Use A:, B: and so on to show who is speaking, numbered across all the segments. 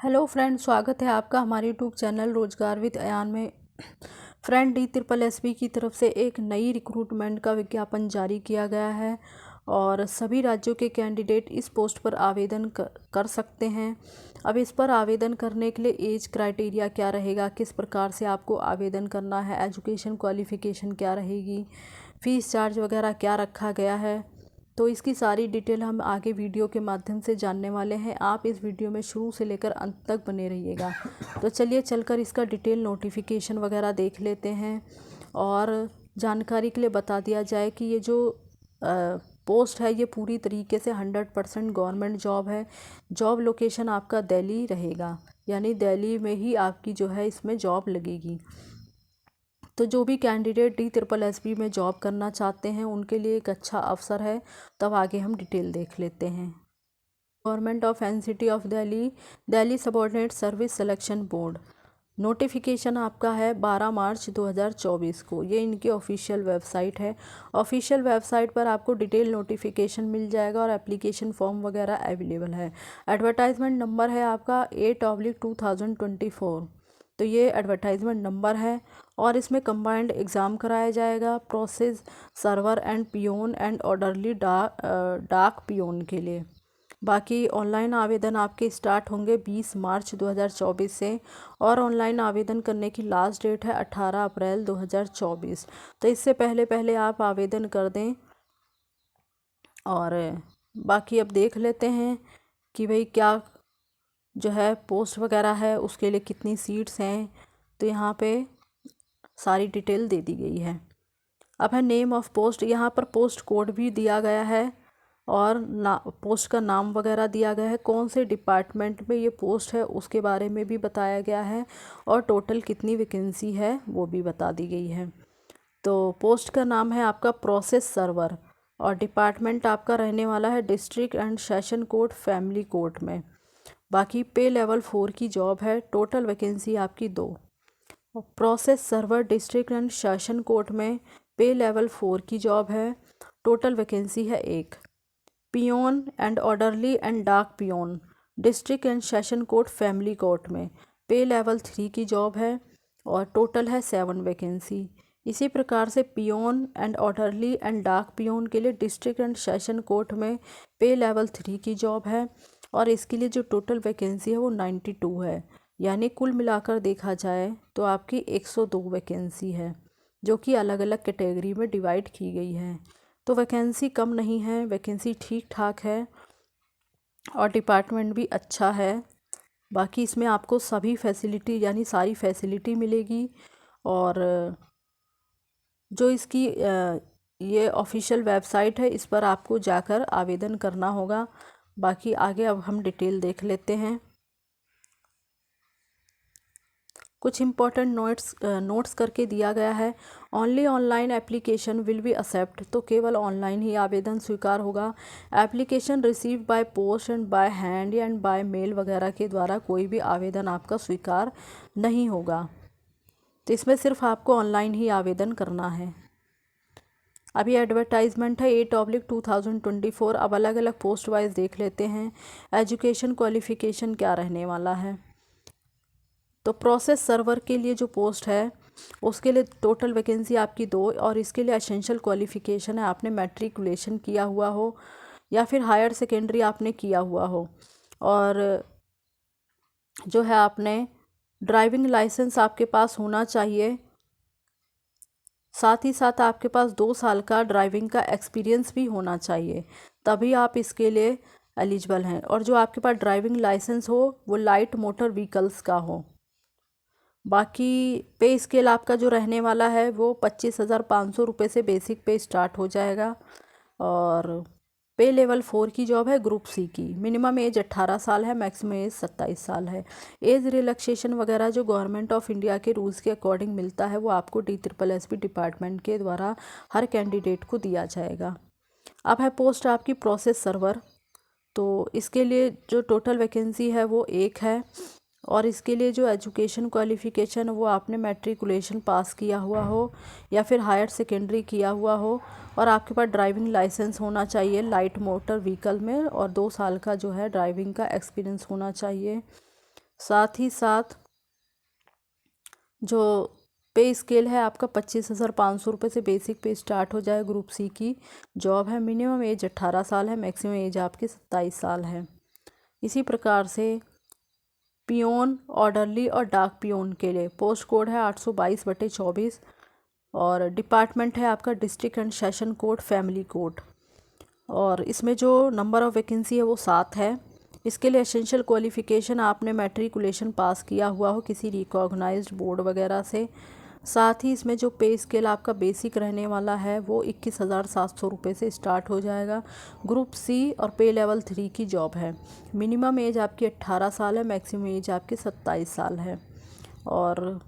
A: Hello friend, स्वागत है आपका हमारे यूट्यूब चैनल रोजगार विद अयान में। फ्रेंड, DSSB की तरफ से एक नई रिक्रूटमेंट का विज्ञापन जारी किया गया है और सभी राज्यों के कैंडिडेट इस पोस्ट पर आवेदन कर सकते हैं। अब इस पर आवेदन करने के लिए एज क्राइटेरिया क्या रहेगा, किस प्रकार से आपको आवेदन करना है, एजुकेशन क्वालिफ़िकेशन क्या रहेगी, फ़ीस चार्ज वगैरह क्या रखा गया है, तो इसकी सारी डिटेल हम आगे वीडियो के माध्यम से जानने वाले हैं। आप इस वीडियो में शुरू से लेकर अंत तक बने रहिएगा। तो चलिए चलकर इसका डिटेल नोटिफिकेशन वगैरह देख लेते हैं। और जानकारी के लिए बता दिया जाए कि ये जो पोस्ट है ये पूरी तरीके से 100% गवर्नमेंट जॉब है। जॉब लोकेशन आपका दिल्ली रहेगा, यानी दिल्ली में ही आपकी जो है इसमें जॉब लगेगी। तो जो भी कैंडिडेट DSSB में जॉब करना चाहते हैं उनके लिए एक अच्छा अवसर है। तब आगे हम डिटेल देख लेते हैं। Government of NCT of Delhi subordinate service selection board notification आपका है 12 मार्च 2024 को। ये इनकी ऑफिशियल वेबसाइट है। ऑफिशियल वेबसाइट पर आपको डिटेल नोटिफिकेशन मिल जाएगा और एप्लीकेशन फॉर्म वगैरह अवेलेबल है। एडवर्टाइजमेंट नंबर है आपका 8/2024। तो ये एडवर्टाइजमेंट नंबर है और इसमें कंबाइंड एग्ज़ाम कराया जाएगा process server and peon and orderly dak peon के लिए। बाकी ऑनलाइन आवेदन आपके स्टार्ट होंगे 20 मार्च 2024 से और ऑनलाइन आवेदन करने की लास्ट डेट है 18 अप्रैल 2024। तो इससे पहले पहले आप आवेदन कर दें। और बाकी अब देख लेते हैं कि भाई क्या जो है पोस्ट वगैरह है उसके लिए कितनी सीट्स हैं। तो यहाँ पे सारी डिटेल दे दी गई है। अब है नेम ऑफ पोस्ट, यहाँ पर पोस्ट कोड भी दिया गया है और पोस्ट का नाम वगैरह दिया गया है। कौन से डिपार्टमेंट में ये पोस्ट है उसके बारे में भी बताया गया है और टोटल कितनी वैकेंसी है वो भी बता दी गई है। तो पोस्ट का नाम है आपका प्रोसेस सर्वर और डिपार्टमेंट आपका रहने वाला है district and session court family court में। बाकी पे लेवल 4 की जॉब है। टोटल वैकेंसी आपकी 2। Process server district and session court में पे लेवल 4 की जॉब है। टोटल वैकेंसी है 1। Peon and orderly and dak peon district and session court family court में पे लेवल 3 की जॉब है और टोटल है 7 वैकेंसी। इसी प्रकार से peon and orderly and dak peon के लिए डिस्ट्रिक्ट एंड सेशन कोर्ट में पे लेवल 3 की जॉब है और इसके लिए जो टोटल वैकेंसी है वो 92 है। यानी कुल मिलाकर देखा जाए तो आपकी 102 वैकेंसी है जो कि अलग अलग कैटेगरी में डिवाइड की गई है। तो वैकेंसी कम नहीं है, वैकेंसी ठीक ठाक है और डिपार्टमेंट भी अच्छा है। बाकी इसमें आपको सभी फैसिलिटी यानी सारी फैसिलिटी मिलेगी। और जो इसकी ये ऑफिशियल वेबसाइट है इस पर आपको जाकर आवेदन करना होगा। बाकी आगे अब हम डिटेल देख लेते हैं। कुछ इम्पोर्टेंट नोट्स करके दिया गया है। Only online application will be accept, तो केवल ऑनलाइन ही आवेदन स्वीकार होगा। Application receive by post and by hand and by mail वगैरह के द्वारा कोई भी आवेदन आपका स्वीकार नहीं होगा। तो इसमें सिर्फ आपको ऑनलाइन ही आवेदन करना है। अभी एडवर्टाइजमेंट है 8/2024। अब अलग अलग पोस्ट वाइज देख लेते हैं। एजुकेशन क्वालिफ़िकेशन क्या रहने वाला है। तो प्रोसेस सर्वर के लिए जो पोस्ट है उसके लिए टोटल वैकेंसी आपकी 2 और इसके लिए एसेंशियल क्वालिफ़िकेशन है आपने मैट्रिकुलेशन किया हुआ हो या फिर हायर सेकेंडरी आपने किया हुआ हो और जो है आपने ड्राइविंग लाइसेंस आपके पास होना चाहिए। साथ ही साथ आपके पास 2 साल का ड्राइविंग का एक्सपीरियंस भी होना चाहिए, तभी आप इसके लिए एलिजिबल हैं। और जो आपके पास ड्राइविंग लाइसेंस हो वो लाइट मोटर व्हीकल्स का हो। बाकी पे स्केल आपका जो रहने वाला है वो 25,500 रुपये से बेसिक पे स्टार्ट हो जाएगा और पे लेवल 4 की जॉब है ग्रुप C की। मिनिमम एज 18 साल है, मैक्सिमम एज 27 साल है। एज रिलैक्सेशन वगैरह जो गवर्नमेंट ऑफ इंडिया के रूल्स के अकॉर्डिंग मिलता है वो आपको DSSB डिपार्टमेंट के द्वारा हर कैंडिडेट को दिया जाएगा। अब है पोस्ट आपकी प्रोसेस सर्वर, तो इसके लिए जो टोटल वैकेंसी है वो 1 है और इसके लिए जो एजुकेशन क्वालिफ़िकेशन वो आपने मैट्रिकुलेशन पास किया हुआ हो या फिर हायर सेकेंडरी किया हुआ हो और आपके पास ड्राइविंग लाइसेंस होना चाहिए लाइट मोटर व्हीकल में और 2 साल का जो है ड्राइविंग का एक्सपीरियंस होना चाहिए। साथ ही साथ जो पे स्केल है आपका 25,500 रुपये से बेसिक पे स्टार्ट हो जाए। ग्रुप सी की जॉब है। मिनिमम एज 18 साल है, मैक्सिमम एज आपकी 27 साल है। इसी प्रकार से पियोन, ऑर्डरली और डाक पियोन के लिए पोस्ट कोड है 822/24 और डिपार्टमेंट है आपका district and session court, family court. और इसमें जो नंबर ऑफ़ वैकेंसी है वो 7 है। इसके लिए एसेंशियल क्वालिफ़िकेशन आपने मैट्रिकुलेशन पास किया हुआ हो किसी रिकॉग्नाइज्ड बोर्ड वगैरह से। साथ ही इसमें जो पे स्केल आपका बेसिक रहने वाला है वो 21,700 रुपये से स्टार्ट हो जाएगा। ग्रुप सी और पे लेवल 3 की जॉब है। मिनिमम एज आपकी 18 साल है, मैक्सिमम एज आपकी 27 साल है। और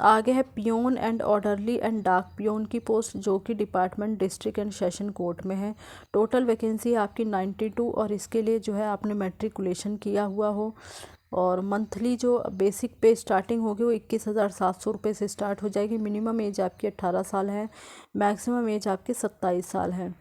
A: आगे है peon and orderly and dak peon की पोस्ट, जो कि department district and session court में है। टोटल वैकेंसी आपकी 92 और इसके लिए जो है आपने मैट्रिकुलेशन किया हुआ हो। और मंथली जो बेसिक पे स्टार्टिंग होगी वो 21,700 रुपये से स्टार्ट हो जाएगी। मिनिमम एज आपकी 18 साल है, मैक्सिमम एज आपकी 27 साल है।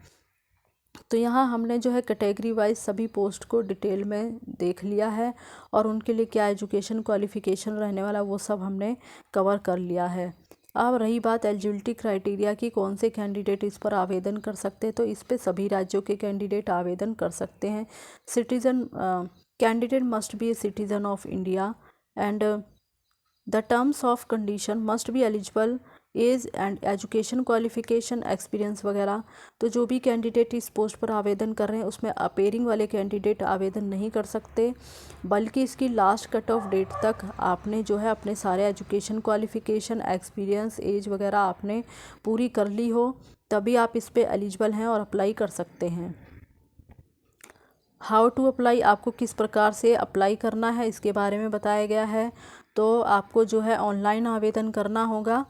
A: तो यहाँ हमने जो है कैटेगरी वाइज सभी पोस्ट को डिटेल में देख लिया है और उनके लिए क्या एजुकेशन क्वालिफ़िकेशन रहने वाला वो सब हमने कवर कर लिया है। अब रही बात एलिजिबिलिटी क्राइटेरिया की, कौन से कैंडिडेट इस पर आवेदन कर सकते हैं, तो इस पे सभी राज्यों के कैंडिडेट आवेदन कर सकते हैं। Citizen candidate must be a citizen of India and the terms of condition must be eligible age and education qualification experience वगैरह। तो जो भी कैंडिडेट इस पोस्ट पर आवेदन कर रहे हैं उसमें अपेयरिंग वाले कैंडिडेट आवेदन नहीं कर सकते, बल्कि इसकी लास्ट कट ऑफ डेट तक आपने जो है अपने सारे एजुकेशन क्वालिफिकेशन एक्सपीरियंस एज वगैरह आपने पूरी कर ली हो, तभी आप इस पर एलिजिबल हैं और अप्लाई कर सकते हैं। हाउ टू अप्लाई, आपको किस प्रकार से अप्लाई करना है इसके बारे में बताया गया है। तो आपको जो है ऑनलाइन आवेदन करना होगा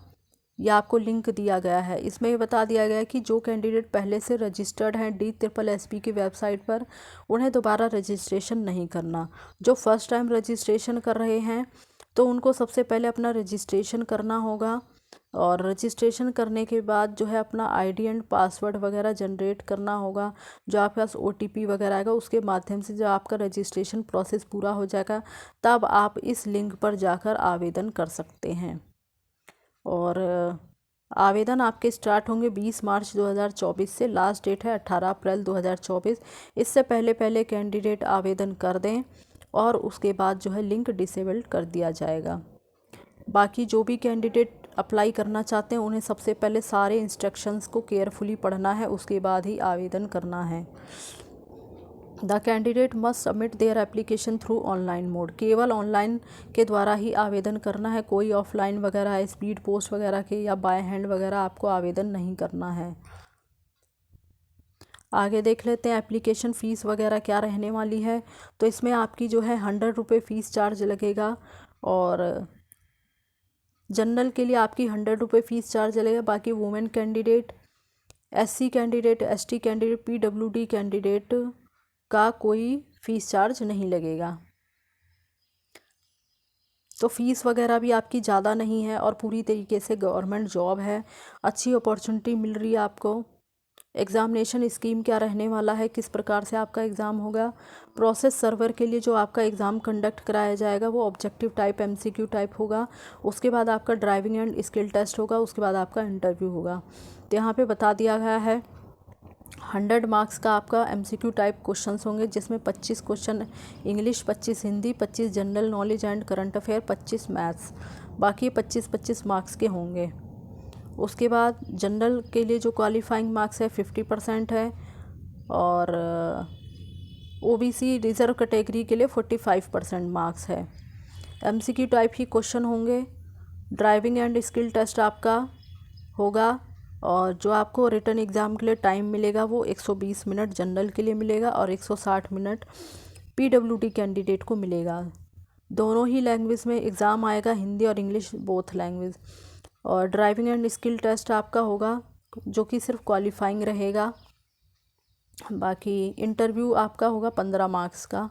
A: या आपको लिंक दिया गया है। इसमें ये बता दिया गया है कि जो कैंडिडेट पहले से रजिस्टर्ड हैं DSSB की वेबसाइट पर, उन्हें दोबारा रजिस्ट्रेशन नहीं करना। जो फर्स्ट टाइम रजिस्ट्रेशन कर रहे हैं तो उनको सबसे पहले अपना रजिस्ट्रेशन करना होगा और रजिस्ट्रेशन करने के बाद जो है अपना आईडी एंड पासवर्ड वगैरह जनरेट करना होगा। जो आपके पास OTP वगैरह आएगा उसके माध्यम से जब आपका रजिस्ट्रेशन प्रोसेस पूरा हो जाएगा तब आप इस लिंक पर जाकर आवेदन कर सकते हैं। और आवेदन आपके स्टार्ट होंगे 20 मार्च 2024 से, लास्ट डेट है 18 अप्रैल 2024। इससे पहले पहले कैंडिडेट आवेदन कर दें और उसके बाद जो है लिंक डिसेबल कर दिया जाएगा। बाकी जो भी कैंडिडेट अप्लाई करना चाहते हैं उन्हें सबसे पहले सारे इंस्ट्रक्शंस को केयरफुली पढ़ना है, उसके बाद ही आवेदन करना है। The candidate must submit their application through online mode, केवल ऑनलाइन के द्वारा ही आवेदन करना है। कोई ऑफलाइन वगैरह स्पीड पोस्ट वगैरह के या बाय हैंड वगैरह आपको आवेदन नहीं करना है। आगे देख लेते हैं एप्लीकेशन फ़ीस वगैरह क्या रहने वाली है। तो इसमें आपकी जो है 100 रुपये फ़ीस चार्ज लगेगा और जनरल के लिए आपकी 100 रुपये फ़ीस चार्ज लगेगा। बाकी women candidate, SC candidate, ST candidate, PWD candidate का कोई फ़ीस चार्ज नहीं लगेगा। तो फ़ीस वगैरह भी आपकी ज़्यादा नहीं है और पूरी तरीके से गवर्नमेंट जॉब है, अच्छी अपॉर्चुनिटी मिल रही है आपको। एग्ज़ामिनेशन स्कीम क्या रहने वाला है, किस प्रकार से आपका एग्ज़ाम होगा। प्रोसेस सर्वर के लिए जो आपका एग्ज़ाम कंडक्ट कराया जाएगा वो ऑब्जेक्टिव टाइप MCQ टाइप होगा। उसके बाद आपका ड्राइविंग एंड स्किल टेस्ट होगा, उसके बाद आपका इंटरव्यू होगा। तो यहाँ पे बता दिया गया है 100 मार्क्स का आपका MCQ टाइप क्वेश्चंस होंगे, जिसमें 25 question English, 25 Hindi, 25 general knowledge and current affair, 25 maths. बाकी 25-25 मार्क्स के होंगे। उसके बाद जनरल के लिए जो क्वालिफाइंग मार्क्स है 50% है और OBC रिज़र्व कैटेगरी के लिए 45% मार्क्स है। MCQ टाइप ही क्वेश्चन होंगे। ड्राइविंग एंड स्किल टेस्ट आपका होगा और जो आपको रिटन एग्ज़ाम के लिए टाइम मिलेगा वो 120 मिनट जनरल के लिए मिलेगा और 160 मिनट PWD कैंडिडेट को मिलेगा। दोनों ही लैंग्वेज में एग्ज़ाम आएगा, हिंदी और इंग्लिश बोथ लैंग्वेज। और ड्राइविंग एंड स्किल टेस्ट आपका होगा जो कि सिर्फ क्वालिफाइंग रहेगा। बाकी इंटरव्यू आपका होगा 15 मार्क्स का।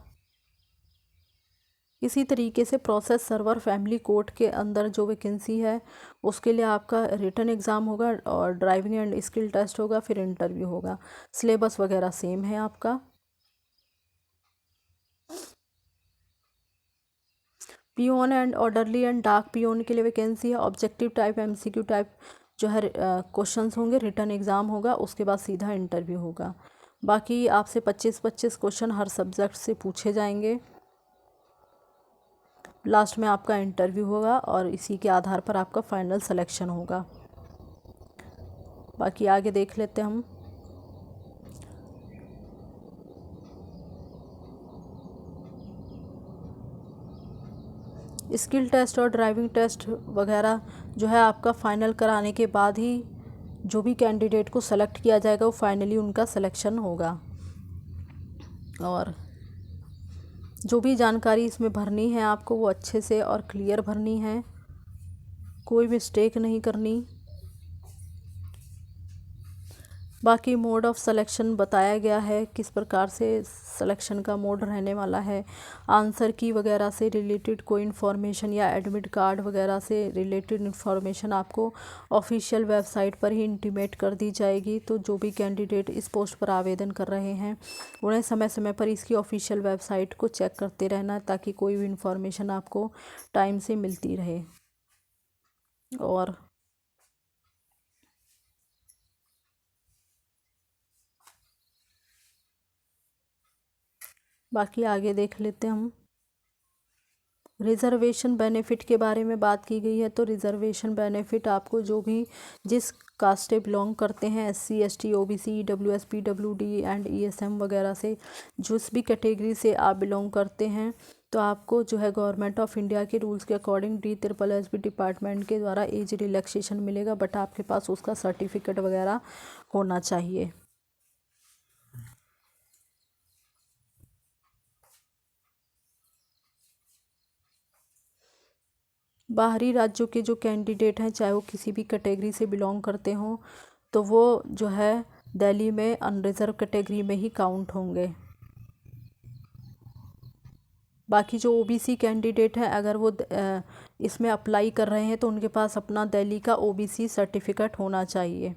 A: इसी तरीके से प्रोसेस सर्वर फैमिली कोर्ट के अंदर जो वैकेंसी है उसके लिए आपका रिटन एग्ज़ाम होगा और ड्राइविंग एंड स्किल टेस्ट होगा, फिर इंटरव्यू होगा। सिलेबस वगैरह सेम है आपका। Peon and orderly and dak peon के लिए वैकेंसी है। ऑब्जेक्टिव टाइप एमसीक्यू टाइप जो है क्वेश्चंस होंगे, रिटन एग्ज़ाम होगा, उसके बाद सीधा इंटरव्यू होगा। बाकी आपसे 25-25 क्वेश्चन हर सब्जेक्ट से पूछे जाएंगे। लास्ट में आपका इंटरव्यू होगा और इसी के आधार पर आपका फाइनल सिलेक्शन होगा। बाकी आगे देख लेते हैं हम। स्किल टेस्ट और ड्राइविंग टेस्ट वगैरह जो है आपका फ़ाइनल कराने के बाद ही जो भी कैंडिडेट को सेलेक्ट किया जाएगा वो फाइनली उनका सिलेक्शन होगा। और जो भी जानकारी इसमें भरनी है आपको वो अच्छे से और क्लियर भरनी है, कोई मिस्टेक नहीं करनी। बाकी मोड ऑफ़ सिलेक्शन बताया गया है, किस प्रकार से सिलेक्शन का मोड रहने वाला है। आंसर की वगैरह से रिलेटेड कोई इन्फॉर्मेशन या एडमिट कार्ड वगैरह से रिलेटेड इन्फॉर्मेशन आपको ऑफिशियल वेबसाइट पर ही इंटीमेट कर दी जाएगी। तो जो भी कैंडिडेट इस पोस्ट पर आवेदन कर रहे हैं उन्हें समय समय पर इसकी ऑफिशियल वेबसाइट को चेक करते रहना, ताकि कोई भी इन्फॉर्मेशन आपको टाइम से मिलती रहे। और बाकी आगे देख लेते हैं हम। रिज़र्वेशन बेनिफिट के बारे में बात की गई है। तो रिज़र्वेशन बेनिफिट आपको जो भी जिस कास्ट से बिलोंग करते हैं, SC ST OBC EWS PWD and ESM वगैरह से, जिस भी कैटेगरी से आप बिलोंग करते हैं, तो आपको जो है गवर्नमेंट ऑफ इंडिया के रूल्स के अकॉर्डिंग DSSB डिपार्टमेंट के द्वारा एज रिलैक्सेशन मिलेगा, बट आपके पास उसका सर्टिफिकेट वगैरह होना चाहिए। बाहरी राज्यों के जो कैंडिडेट हैं, चाहे वो किसी भी कैटेगरी से बिलोंग करते हों, तो वो जो है दिल्ली में अनरिजर्व कैटेगरी में ही काउंट होंगे। बाकी जो OBC कैंडिडेट हैं, अगर वो इसमें अप्लाई कर रहे हैं तो उनके पास अपना दिल्ली का OBC सर्टिफिकेट होना चाहिए,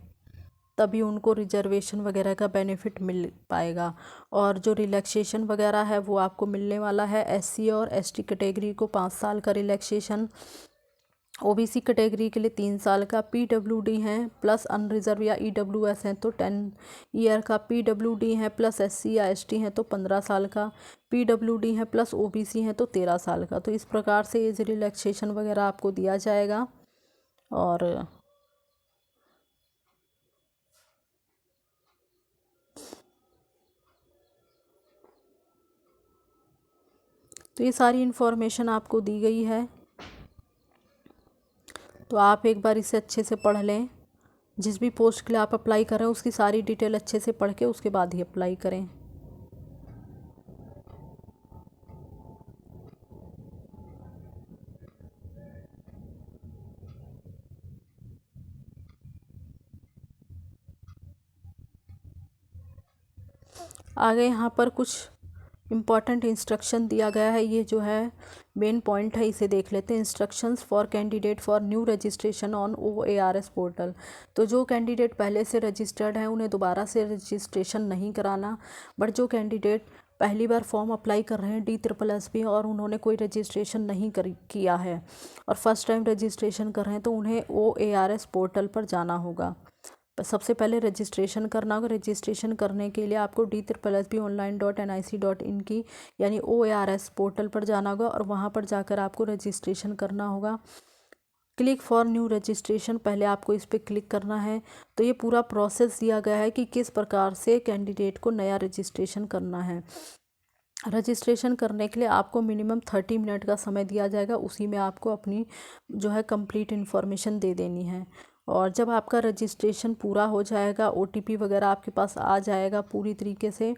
A: तभी उनको रिजर्वेशन वगैरह का बेनिफिट मिल पाएगा। और जो रिलैक्सेशन वगैरह है वो आपको मिलने वाला है। SC और ST कैटेगरी को 5 साल का रिलैक्सेशन, OBC कैटेगरी के लिए 3 साल का, PWD हैं प्लस अनरिजर्व या EWS हैं तो 10 ईयर का, PWD हैं प्लस SC या ST हैं तो 15 साल का, PWD हैं प्लस OBC हैं तो 13 साल का। तो इस प्रकार से एज रिलैक्सेशन वगैरह आपको दिया जाएगा। और तो ये सारी इन्फॉर्मेशन आपको दी गई है, तो आप एक बार इसे अच्छे से पढ़ लें। जिस भी पोस्ट के लिए आप अप्लाई कर रहे हैं उसकी सारी डिटेल अच्छे से पढ़ के उसके बाद ही अप्लाई करें। आगे यहाँ पर कुछ इम्पॉर्टेंट इंस्ट्रक्शन दिया गया है, ये जो है मेन पॉइंट है, इसे देख लेते हैं। Instructions for candidate for new registration on OARS portal. तो जो कैंडिडेट पहले से रजिस्टर्ड हैं उन्हें दोबारा से रजिस्ट्रेशन नहीं कराना, बट जो कैंडिडेट पहली बार फॉर्म अप्लाई कर रहे हैं DSSB और उन्होंने कोई रजिस्ट्रेशन नहीं किया है और फर्स्ट टाइम रजिस्ट्रेशन कर रहे हैं तो उन्हें OARS पोर्टल पर जाना होगा। सबसे पहले रजिस्ट्रेशन करना होगा। रजिस्ट्रेशन करने के लिए आपको DSSBonline.nic.in की यानी OARS पोर्टल पर जाना होगा और वहाँ पर जाकर आपको रजिस्ट्रेशन करना होगा। क्लिक फॉर न्यू रजिस्ट्रेशन, पहले आपको इस पर क्लिक करना है। तो ये पूरा प्रोसेस दिया गया है कि किस प्रकार से कैंडिडेट को नया रजिस्ट्रेशन करना है। रजिस्ट्रेशन करने के लिए आपको मिनिमम 30 मिनट का समय दिया जाएगा, उसी में आपको अपनी जो है कंप्लीट इन्फॉर्मेशन दे देनी है। और जब आपका रजिस्ट्रेशन पूरा हो जाएगा, OTP वगैरह आपके पास आ जाएगा पूरी तरीके से,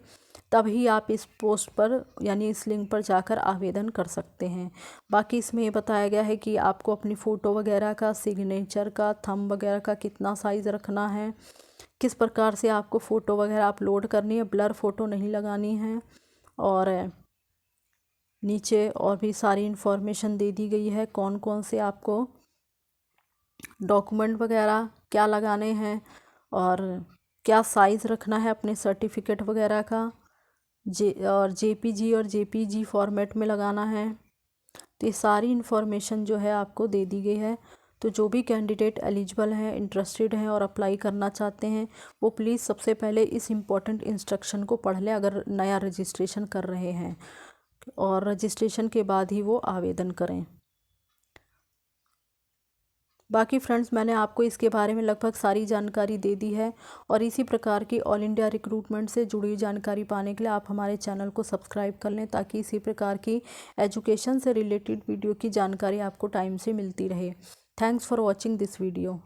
A: तभी आप इस पोस्ट पर यानी इस लिंक पर जाकर आवेदन कर सकते हैं। बाकी इसमें ये बताया गया है कि आपको अपनी फ़ोटो वगैरह का, सिग्नेचर का, थंब वगैरह का कितना साइज़ रखना है, किस प्रकार से आपको फ़ोटो वगैरह अपलोड करनी है, ब्लर फ़ोटो नहीं लगानी है। और नीचे और भी सारी इन्फॉर्मेशन दे दी गई है, कौन कौन से आपको डॉक्यूमेंट वगैरह क्या लगाने हैं और क्या साइज़ रखना है अपने सर्टिफिकेट वगैरह का, JPG और JPG फॉर्मेट में लगाना है। तो ये सारी इन्फॉर्मेशन जो है आपको दे दी गई है। तो जो भी कैंडिडेट एलिजिबल हैं, इंटरेस्टेड हैं और अप्लाई करना चाहते हैं, वो प्लीज़ सबसे पहले इस इम्पॉर्टेंट इंस्ट्रक्शन को पढ़ लें अगर नया रजिस्ट्रेशन कर रहे हैं, और रजिस्ट्रेशन के बाद ही वो आवेदन करें। बाकी फ्रेंड्स, मैंने आपको इसके बारे में लगभग सारी जानकारी दे दी है, और इसी प्रकार की ऑल इंडिया रिक्रूटमेंट से जुड़ी जानकारी पाने के लिए आप हमारे चैनल को सब्सक्राइब कर लें, ताकि इसी प्रकार की एजुकेशन से रिलेटेड वीडियो की जानकारी आपको टाइम से मिलती रहे। Thanks for watching this video.